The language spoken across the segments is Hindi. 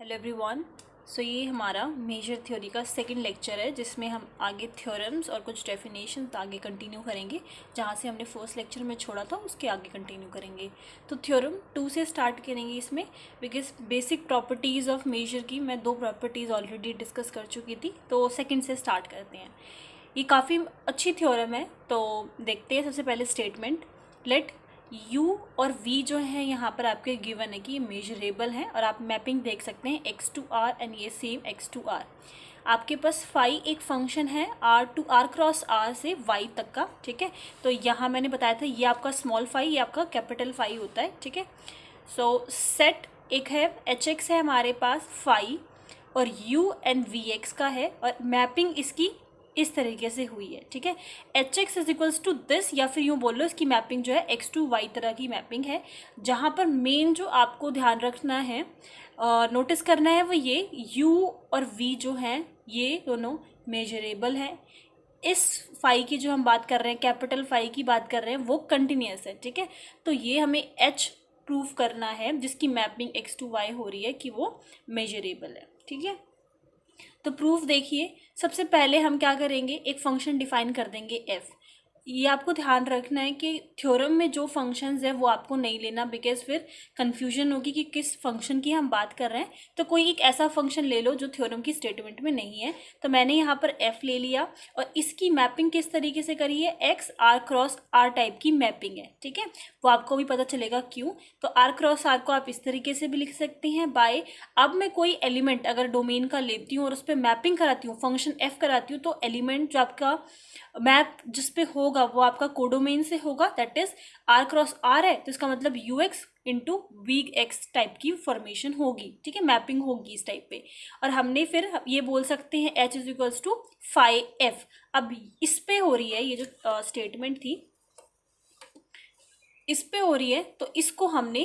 Hello everyone. सो ये हमारा मेजर थ्योरी का सेकंड लेक्चर है जिसमें हम आगे थ्योरम्स और कुछ डेफिनेशंस आगे कंटिन्यू करेंगे। जहाँ से हमने फर्स्ट लेक्चर में छोड़ा था उसके आगे कंटिन्यू करेंगे। तो थ्योरम 2 से स्टार्ट करेंगे इसमें, because basic properties of measure की मैं 2 प्रॉपर्टीज़ ऑलरेडी डिस्कस कर चुकी थी, तो सेकेंड से स्टार्ट करते हैं। ये काफ़ी अच्छी थ्योरम है, तो देखते हैं। सबसे पहले स्टेटमेंट, लेट u और v जो है यहाँ पर आपके गिवन है कि ये मेजरेबल है, और आप मैपिंग देख सकते हैं x टू r एंड ये सेम x टू r। आपके पास फाई एक फंक्शन है r to r cross r से y तक का, ठीक है। तो यहाँ मैंने बताया था ये आपका स्मॉल फाई, ये आपका कैपिटल फाई होता है, ठीक है। सो सेट एक है hx है हमारे पास फाई, और u एंड vx का है, और मैपिंग इसकी इस तरीके से हुई है, ठीक है। H X is equals to this, या फिर यूँ बोल लो इसकी मैपिंग जो है एक्स टू वाई तरह की मैपिंग है। जहाँ पर मेन जो आपको ध्यान रखना है, नोटिस करना है, वो ये u और v जो हैं ये दोनों मेजरेबल हैं। इस फाई की जो हम बात कर रहे हैं, कैपिटल फाई की बात कर रहे हैं, वो कंटिन्यूस है, ठीक है। तो ये हमें h प्रूव करना है जिसकी मैपिंग एक्स टू वाई हो रही है कि वो मेजरेबल है, ठीक है। तो प्रूफ देखिए, सबसे पहले हम क्या करेंगे, एक फंक्शन डिफाइन कर देंगे f। ये आपको ध्यान रखना है कि थ्योरम में जो फंक्शंस है वो आपको नहीं लेना, बिकॉज फिर कंफ्यूजन होगी कि किस फंक्शन की हम बात कर रहे हैं। तो कोई एक ऐसा फंक्शन ले लो जो थ्योरम की स्टेटमेंट में नहीं है। तो मैंने यहाँ पर f ले लिया, और इसकी मैपिंग किस तरीके से करी है, x r cross r type की मैपिंग है, ठीक है। वो आपको भी पता चलेगा क्यों। तो r क्रॉस r को आप इस तरीके से भी लिख सकते हैं बाय, अब मैं कोई एलिमेंट अगर डोमेन का लेती हूँ और उस पर मैपिंग कराती हूँ, फंक्शन f कराती हूँ, तो एलिमेंट जो आपका मैप जिस पे होगा वो आपका कोडोमेन से होगा, that is r cross r है, तो इसका मतलब ux into V X type की फॉर्मेशन होगी, ठीक है, मैपिंग होगी इस टाइप पे। और हमने फिर ये बोल सकते हैं h is equals to phi f। अब इस पे हो रही है ये जो स्टेटमेंट थी, इस पे हो रही है, तो इसको हमने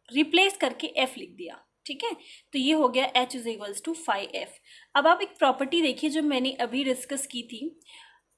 रिप्लेस करके f लिख दिया, ठीक है। तो ये हो गया h is equals to phi f। अब आप एक प्रॉपर्टी देखिए जो मैंने अभी डिस्कस की थी।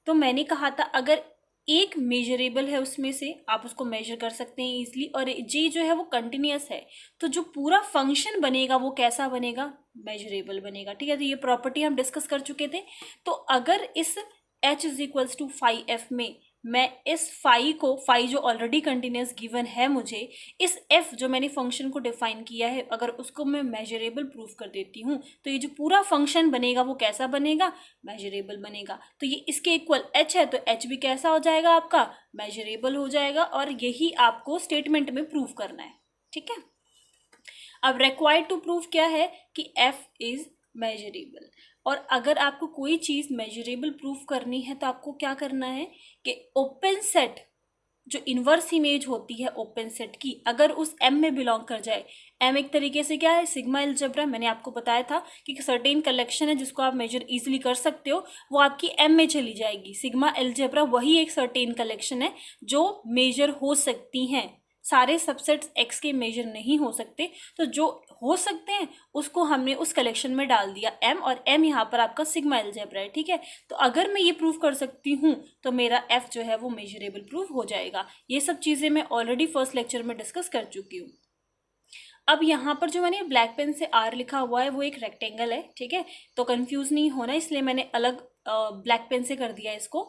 तो मैंने कहा था अगर एक मेजरेबल है उसमें से आप उसको मेजर कर सकते हैं इजीली, और जी जो है वो कंटिन्यूस है, तो जो पूरा फंक्शन बनेगा वो कैसा बनेगा, मेजरेबल बनेगा, ठीक है। तो ये प्रॉपर्टी हम डिस्कस कर चुके थे। तो अगर इस h is equals to phi f में मैं इस फाई को, फाई जो ऑलरेडी कंटिन्यूस गिवन है मुझे, इस f जो मैंने फंक्शन को डिफाइन किया है, अगर उसको मैं मेजरेबल प्रूफ कर देती हूँ, तो ये जो पूरा फंक्शन बनेगा वो कैसा बनेगा, मेजरेबल बनेगा। तो ये इसके इक्वल h है, तो h भी कैसा हो जाएगा आपका, मेजरेबल हो जाएगा, और यही आपको स्टेटमेंट में प्रूफ करना है, ठीक है। अब रिक्वायर्ड टू प्रूफ क्या है कि f इज मेजरेबल। और अगर आपको कोई चीज़ मेजरेबल प्रूफ करनी है तो आपको क्या करना है कि ओपन सेट जो इन्वर्स इमेज होती है ओपन सेट की, अगर उस M में बिलोंग कर जाए, M एक तरीके से क्या है, सिग्मा अलजेब्रा। मैंने आपको बताया था कि सर्टेन कलेक्शन है जिसको आप मेजर इजीली कर सकते हो, वो आपकी M में चली जाएगी। सिग्मा अलजेब्रा वही एक सर्टेन कलेक्शन है जो मेजर हो सकती हैं। सारे सबसेट्स X के मेजर नहीं हो सकते, तो जो हो सकते हैं उसको हमने उस कलेक्शन में डाल दिया M, और M यहाँ पर आपका सिग्मा अलजेब्रा है, ठीक है। तो अगर मैं ये प्रूफ कर सकती हूँ तो मेरा F जो है वो मेजरेबल प्रूफ हो जाएगा। ये सब चीज़ें मैं ऑलरेडी फर्स्ट लेक्चर में डिस्कस कर चुकी हूँ। अब यहाँ पर जो मैंने ब्लैक पेन से R लिखा हुआ है वो एक रेक्टेंगल है, ठीक है। तो कंफ्यूज नहीं होना, इसलिए मैंने अलग ब्लैक पेन से कर दिया इसको।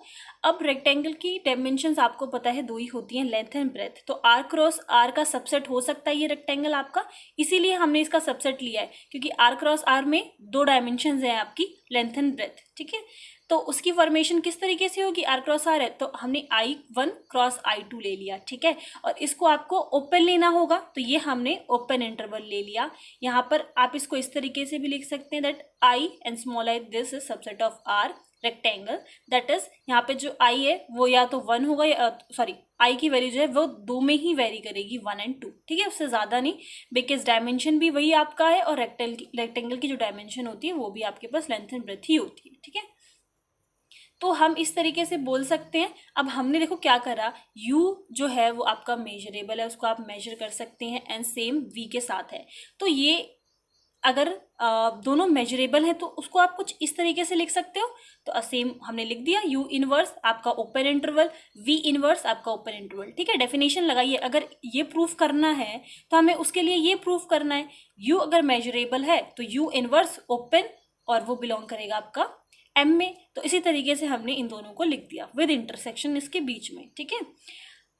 अब रेक्टेंगल की डायमेंशंस आपको पता है 2 ही होती हैं, लेंथ एंड ब्रेथ। तो R क्रॉस R का सबसेट हो सकता है ये रेक्टेंगल आपका, इसीलिए हमने इसका सबसेट लिया है, क्योंकि R क्रॉस R में 2 डायमेंशंस हैं आपकी, लेंथ एंड ब्रेथ, ठीक है। तो उसकी फॉर्मेशन किस तरीके से होगी, R क्रॉस R है तो हमने I1 क्रॉस I2 ले लिया, ठीक है। और इसको आपको ओपन लेना होगा, तो ये हमने ओपन इंटरवल ले लिया। यहाँ पर आप इसको इस तरीके से भी लिख सकते हैं, that I and small I this is subset of R rectangle, that is यहाँ पे जो I है वो या तो 1 होगा, या सॉरी I की वैल्यू जो है वो 2 में ही वेरी करेगी, 1 एंड 2, ठीक है, उससे ज़्यादा नहीं, बिकॉज डायमेंशन भी वही आपका है, और रेक्टेंगल की जो डायमेंशन होती है वो भी आपके पास लेंथ एंड ब्रेथ ही होती है, ठीक है। तो हम इस तरीके से बोल सकते हैं। अब हमने देखो क्या करा, u जो है वो आपका मेजरेबल है, उसको आप मेजर कर सकते हैं, एंड सेम v के साथ है। तो ये अगर दोनों मेजरेबल हैं तो उसको आप कुछ इस तरीके से लिख सकते हो। तो सेम हमने लिख दिया, U इनवर्स आपका ओपन इंटरवल, V इनवर्स आपका ओपन इंटरवल। ठीक है, डेफिनेशन लगाइए। अगर ये प्रूफ करना है तो हमें उसके लिए ये प्रूफ करना है, U अगर मेजरेबल है तो U इनवर्स ओपन और वो बिलोंग करेगा आपका M में। तो इसी तरीके से हमने इन दोनों को लिख दिया विद इंटरसेक्शन इसके बीच में। ठीक है,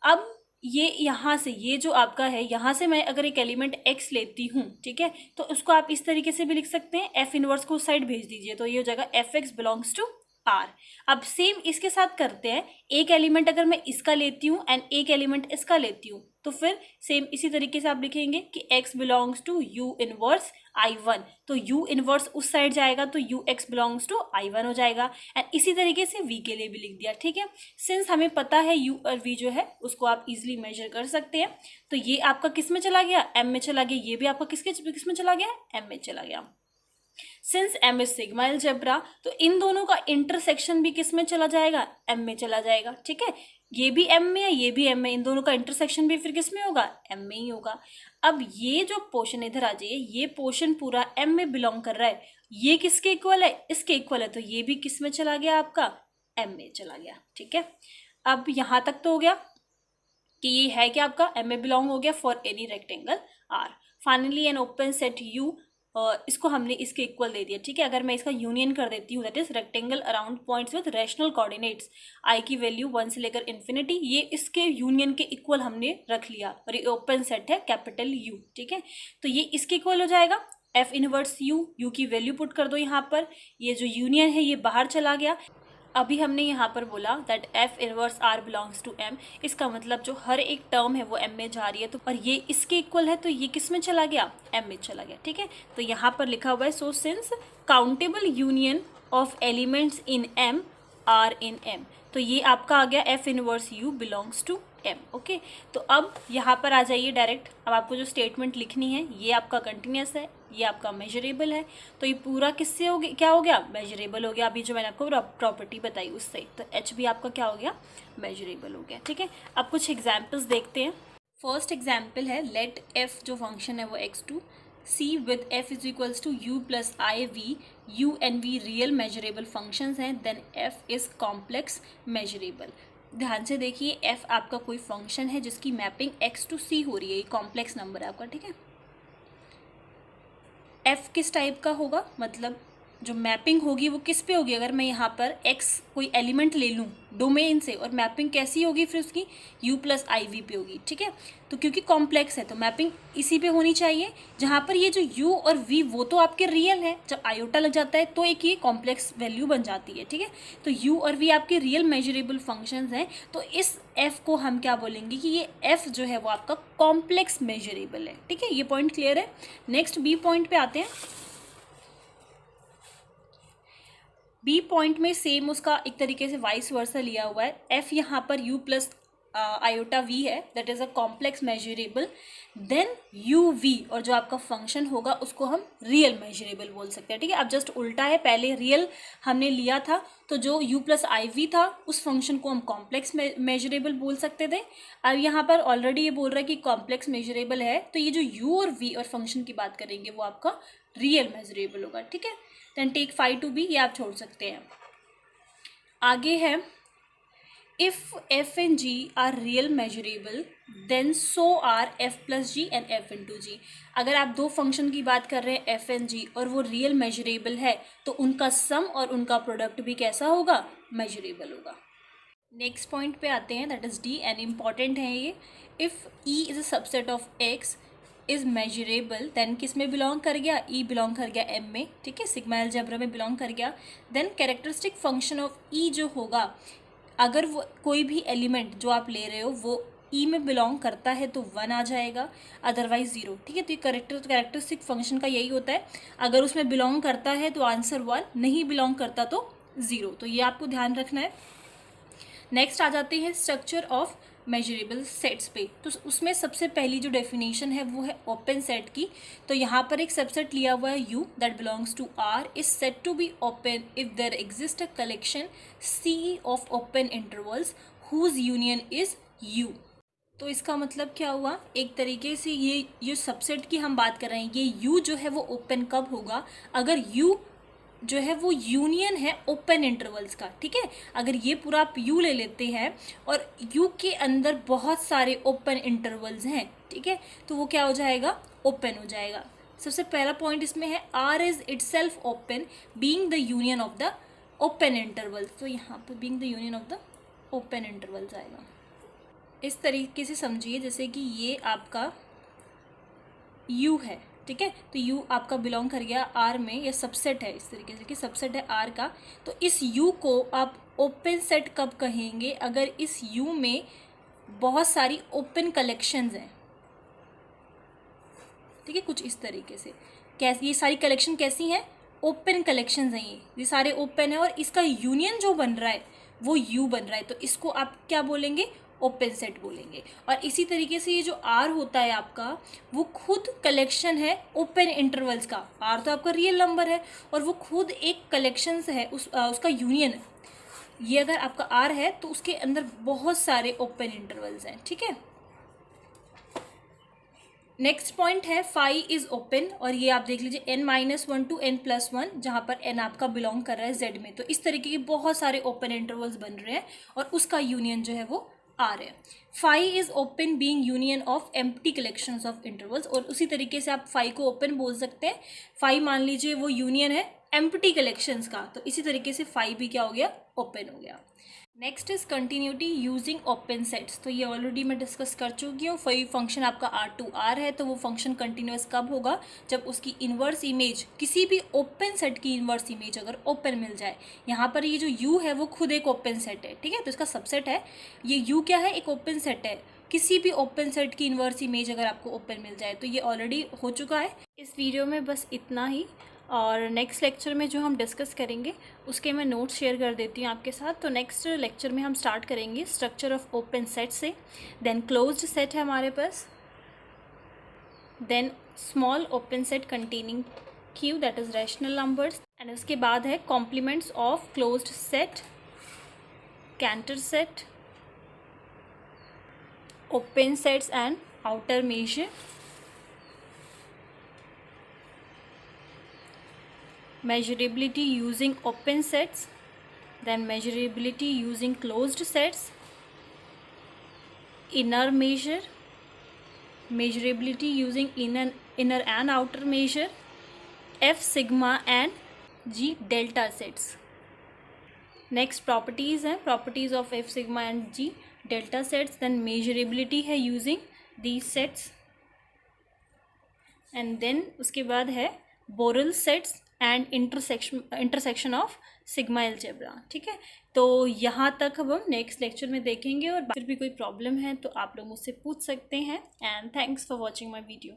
अब ये यहाँ से ये जो आपका है, यहाँ से मैं अगर एक एलिमेंट x लेती हूँ, ठीक है, तो उसको आप इस तरीके से भी लिख सकते हैं, f इनवर्स को उस साइड भेज दीजिए तो ये हो जाएगा fx बिलोंग्स टू r। अब सेम इसके साथ करते हैं, एक एलिमेंट अगर मैं इसका लेती हूँ एंड एक एलिमेंट इसका लेती हूँ तो फिर सेम इसी तरीके से आप लिखेंगे कि x belongs to u inverse I1, तो u इनवर्स उस साइड जाएगा तो ux बिलोंग्स टू I1 हो जाएगा। एंड इसी तरीके से v के लिए भी लिख दिया। ठीक है, सिंस हमें पता है u और v जो है उसको आप इजीली मेजर कर सकते हैं। तो ये आपका किस में चला गया, m में चला गया, ये भी आपका किस में चला गया, m में चला गया। Since m is sigma algebra तो इन दोनों का इंटरसेक्शन भी किस में चला जाएगा, m में चला जाएगा। ठीक है, ये भी m में है, ये भी m में, इन दोनों का इंटरसेक्शन भी फिर किस में होगा, m में ही होगा। अब ये जो पोर्शन इधर आ जाइए, ये पोर्शन पूरा m में बिलोंग कर रहा है, ये किसके इक्वल है, इसके इक्वल है, तो ये भी किस में चला गया आपका, m में चला गया। ठीक है, अब यहाँ तक तो हो गया कि ये है कि आपका m में बिलोंग हो गया for any rectangle r। Finally an open set u, इसको हमने इसके इक्वल दे दिया। ठीक है, अगर मैं इसका यूनियन कर देती हूँ, that is rectangle around points with rational coordinates, I की वैल्यू 1 से लेकर इन्फिनिटी, ये इसके यूनियन के इक्वल हमने रख लिया और ये ओपन सेट है कैपिटल U। ठीक है, तो ये इसके इक्वल हो जाएगा F इनवर्स U की वैल्यू पुट कर दो यहाँ पर, ये जो यूनियन है ये बाहर चला गया। अभी हमने यहाँ पर बोला that F inverse R belongs to M, इसका मतलब जो हर एक टर्म है वो M में जा रही है, तो और ये इसके इक्वल है तो ये किस में चला गया, M में चला गया। ठीक है, तो यहाँ पर लिखा हुआ है so since countable union of elements in M are in M, तो ये आपका आ गया F inverse U belongs to M। Okay, तो अब यहाँ पर आ जाइए डायरेक्ट। अब आपको जो स्टेटमेंट लिखनी है, ये आपका कंटिन्यूस है, ये आपका मेजरेबल है, तो ये पूरा किससे हो गया, क्या हो गया, मेजरेबल हो गया। अभी जो मैंने आपको प्रॉपर्टी बताई उससे, तो H भी आपका क्या हो गया, मेजरेबल हो गया। ठीक है, अब कुछ एग्जाम्पल्स देखते हैं। फर्स्ट एग्जाम्पल है, लेट f जो फंक्शन है वो x2 c with f is equals to u plus I वी, u and v real measurable functions हैं, then f is complex measurable. ध्यान से देखिए, f आपका कोई फंक्शन है जिसकी मैपिंग x टू c हो रही है, ये कॉम्प्लेक्स नंबर है आपका। ठीक है, f किस टाइप का होगा, मतलब जो मैपिंग होगी वो किस पे होगी, अगर मैं यहाँ पर x कोई एलिमेंट ले लूँ डोमेन से, और मैपिंग कैसी होगी फिर उसकी, u प्लस आई वी पे होगी। ठीक है, तो क्योंकि कॉम्प्लेक्स है तो मैपिंग इसी पे होनी चाहिए, जहाँ पर ये जो u और v वो तो आपके रियल है, जब आयोटा लग जाता है तो एक ये कॉम्प्लेक्स वैल्यू बन जाती है। ठीक है, तो u और v आपके रियल मेजरेबल फंक्शंस हैं, तो इस f को हम क्या बोलेंगे कि ये f जो है वो आपका कॉम्प्लेक्स मेजरेबल है। ठीक है, ये पॉइंट क्लियर है। नेक्स्ट बी पॉइंट पे आते हैं। बी पॉइंट में सेम उसका एक तरीके से वाइस वर्सा लिया हुआ है, f यहाँ पर u प्लस आयोटा v है, that is a complex measurable, then u v और जो आपका फंक्शन होगा उसको हम रियल मेजरेबल बोल सकते हैं। ठीक है, अब जस्ट उल्टा है, पहले रियल हमने लिया था तो जो u प्लस आई वी था उस फंक्शन को हम कॉम्प्लेक्स मेजरेबल बोल सकते थे। अब यहाँ पर ऑलरेडी ये बोल रहा है कि कॉम्प्लेक्स मेजरेबल है, तो ये जो u और v और फंक्शन की बात करेंगे वो आपका रियल मेजरेबल होगा। ठीक है, देन टेक 5 टू बी, ये आप छोड़ सकते हैं। आगे है, if f and g are real measurable then so are f plus G and f into G. अगर आप दो फंक्शन की बात कर रहे हैं f एंड g और वो रियल मेजरेबल है तो उनका सम और उनका प्रोडक्ट भी कैसा होगा, मेजरेबल होगा। नेक्स्ट पॉइंट पे आते हैं, that is D and important है ये। If e is a subset of x is measurable, then किस में बिलोंग कर गया, e बिलोंग कर गया m में। ठीक है, सिग्मा अलजेब्रा में बिलोंग कर गया। Then characteristic function of e जो होगा, अगर वो कोई भी एलिमेंट जो आप ले रहे हो वो e में बिलोंग करता है तो 1 आ जाएगा, अदरवाइज 0। ठीक है, तो ये कैरेक्टरिस्टिक फंक्शन का यही होता है, अगर उसमें बिलोंग करता है तो आंसर 1, नहीं बिलोंग करता तो 0, तो ये आपको ध्यान रखना है। नेक्स्ट आ जाते हैं स्ट्रक्चर ऑफ मेजरेबल सेट्स पे, तो उसमें सबसे पहली जो डेफिनेशन है वो है ओपन सेट की। तो यहाँ पर एक सबसेट लिया हुआ है u that belongs to r is set to be open if there exist a collection c of open intervals whose union is u। तो इसका मतलब क्या हुआ, एक तरीके से ये सबसेट की हम बात कर रहे हैं, ये यू जो है वो ओपन कब होगा, अगर यू जो है वो यूनियन है ओपन इंटरवल्स का, ठीक है। अगर ये पूरा आप यू ले लेते हैं और यू के अंदर बहुत सारे ओपन इंटरवल्स हैं, ठीक है, तो वो क्या हो जाएगा, ओपन हो जाएगा। सबसे पहला पॉइंट इसमें है R is itself open being the union of the open intervals, तो यहाँ पे being the union of the open intervals आएगा। इस तरीके से समझिए जैसे कि ये आपका U है, ठीक है, तो U आपका बिलोंग कर गया R में, ये सबसेट है, इस तरीके से कि सबसेट है R का। तो इस U को आप ओपन सेट कब कहेंगे, अगर इस U में बहुत सारी ओपन कलेक्शंस हैं, ठीक है, कुछ इस तरीके से। कैसे ये सारी कलेक्शन कैसी हैं, ओपन कलेक्शंस हैं, ये सारे ओपन है और इसका यूनियन जो बन रहा है वो U बन रहा है, तो इसको आप क्या बोलेंगे, ओपन सेट बोलेंगे। और इसी तरीके से ये जो R होता है आपका, वो खुद कलेक्शन है ओपन इंटरवल्स का। R तो आपका रियल नंबर है और वो खुद एक कलेक्शन है, उसका यूनियन है। ये अगर आपका R है तो उसके अंदर बहुत सारे ओपन इंटरवल्स हैं, ठीक है। नेक्स्ट पॉइंट है फाई इज ओपन, और ये आप देख लीजिए n-1 to n+1, जहाँ पर n आपका बिलोंग कर रहा है Z में, तो इस तरीके के बहुत सारे ओपन इंटरवल्स बन रहे हैं और उसका यूनियन जो है वो R है। Phi is open being union of empty collections of intervals, और उसी तरीके से आप फाई को ओपन बोल सकते हैं। फाई मान लीजिए वो यूनियन है एम्प्टी कलेक्शंस का, तो इसी तरीके से फाई भी क्या हो गया, ओपन हो गया। Next is continuity using open sets, तो ये ऑलरेडी मैं डिस्कस कर चुकी हूँ। फाई फंक्शन आपका R है, तो वो फंक्शन कंटिन्यूस कब होगा, जब उसकी इन्वर्स इमेज, किसी भी ओपन सेट की इन्वर्स इमेज अगर ओपन मिल जाए। यहाँ पर ये जो U है वो खुद एक ओपन सेट है, ठीक है, तो इसका सबसेट है ये U, क्या है, एक ओपन सेट है। किसी भी ओपन सेट की इन्वर्स इमेज अगर आपको ओपन मिल जाए, तो ये ऑलरेडी हो चुका है। इस वीडियो में बस इतना ही, और नेक्स्ट लेक्चर में जो हम डिस्कस करेंगे उसके मैं नोट्स शेयर कर देती हूँ आपके साथ। तो नेक्स्ट लेक्चर में हम स्टार्ट करेंगे स्ट्रक्चर ऑफ ओपन सेट से, देन क्लोज्ड सेट है हमारे पास, then small open set containing Q that is rational numbers, and उसके बाद है complements of closed set, Cantor set, open sets and outer measure, measurability using open sets, then measurability using closed sets, inner measure, measurability using inner and outer measure, F sigma and G delta sets. Next properties हैं, properties of F sigma and G delta sets, then measurability है using these sets, and then उसके बाद है Borel sets and intersection of sigma algebra, ठीक है। तो यहाँ तक अब हम नेक्स्ट लेक्चर में देखेंगे, और फिर भी कोई प्रॉब्लम है तो आप लोग मुझसे पूछ सकते हैं। And thanks for watching my video.